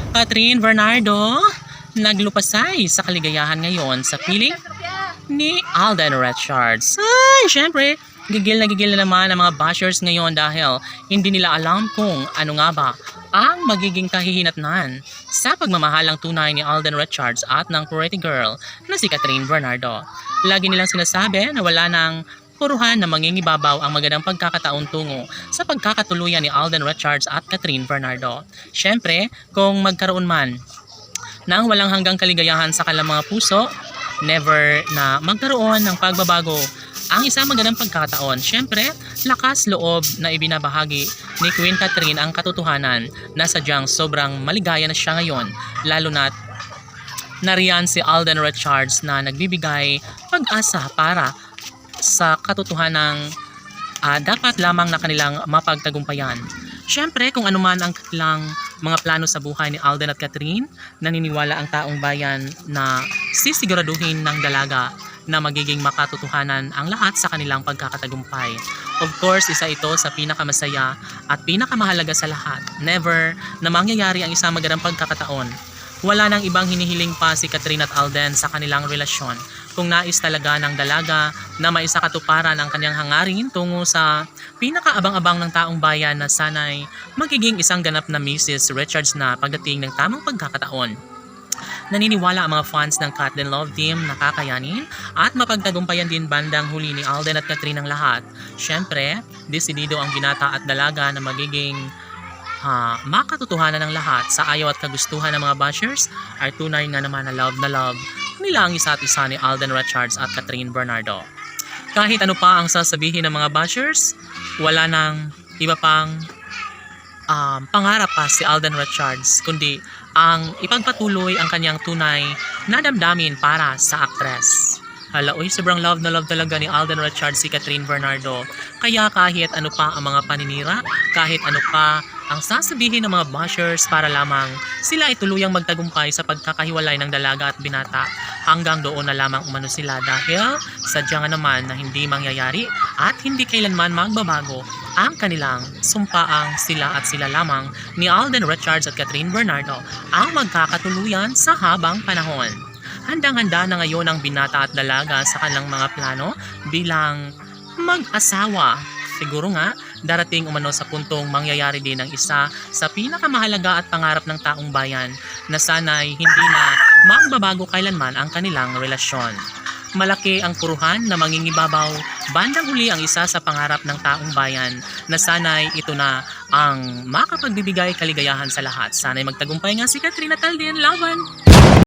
Catherine Bernardo, naglupasay sa kaligayahan ngayon sa piling ni Alden Richards. Ay, syempre, gigil na naman ang mga bashers ngayon dahil hindi nila alam kung ano nga ba ang magiging kahihinatnan sa pagmamahalang tunay ni Alden Richards at ng pretty girl na si Catherine Bernardo. Lagi nilang sinasabi na wala nang puruhan na mangingibabaw ang magandang pagkakataon tungo sa pagkakatuluyan ni Alden Richards at Catherine Bernardo. Syempre, kung magkaroon man ng walang hanggang kaligayahan sa kanilang mga puso, never na magkaroon ng pagbabago ang isang magandang pagkakataon. Syempre, lakas loob na ibinabahagi ni Queen Catherine ang katotohanan na sadyang sobrang maligaya na siya ngayon, lalo na't nariyan si Alden Richards na nagbibigay pag-asa para sa katotohanang dapat lamang na kanilang mapagtagumpayan. Syempre, kung anuman ang kanilang mga plano sa buhay ni Alden at Catherine, naniniwala ang taong bayan na sisiguraduhin ng dalaga na magiging makatotohanan ang lahat sa kanilang pagkakatagumpay. Of course, isa ito sa pinakamasaya at pinakamahalaga sa lahat. Never na mangyayari ang isang magandang pagkakataon. Wala nang ibang hinihiling pa si Catherine at Alden sa kanilang relasyon. Kung nais talaga ng dalaga na maisakatuparan ang kanyang hangarin tungo sa pinakaabang-abang ng taong bayan na sana'y magiging isang ganap na Mrs. Richards na pagdating ng tamang pagkakataon. Naniniwala ang mga fans ng Cat and Love Team na kakayanin at mapagtagumpayan din bandang huli ni Alden at Catherine ang lahat. Syempre, desidido ang binata at dalaga na magiging makatotohanan ng lahat. Sa ayaw at kagustuhan ng mga bashers ay tunay nga naman na love nila ang isa't isa ni Alden Richards at Catherine Bernardo. Kahit ano pa ang sasabihin ng mga bashers, wala nang iba pang pangarap pa si Alden Richards kundi ang ipagpatuloy ang kanyang tunay na damdamin para sa aktres. Hala, sobrang love na love talaga ni Alden Richards si Catherine Bernardo. Kaya kahit ano pa ang mga paninira, kahit ano pa ang sasabihin ng mga bashers para lamang sila ay tuluyang magtagumpay sa pagkakahiwalay ng dalaga at binata, hanggang doon na lamang umano sila dahil sadya nga naman na hindi mangyayari at hindi kailanman magbabago ang kanilang sumpaang sila at sila lamang ni Alden Richards at Catherine Bernardo ang magkakatuluyan sa habang panahon. Handang-handa na ngayon ang binata at dalaga sa kanilang mga plano bilang mag-asawa. Siguro nga, darating umano sa puntong mangyayari din ang isa sa pinakamahalaga at pangarap ng taong bayan na sana'y hindi na magbabago kailanman ang kanilang relasyon. Malaki ang puruhan na mangingibabaw, bandang huli ang isa sa pangarap ng taong bayan na sana'y ito na ang makapagbibigay kaligayahan sa lahat. Sana'y magtagumpay nga si Catherine at Alden. Laban!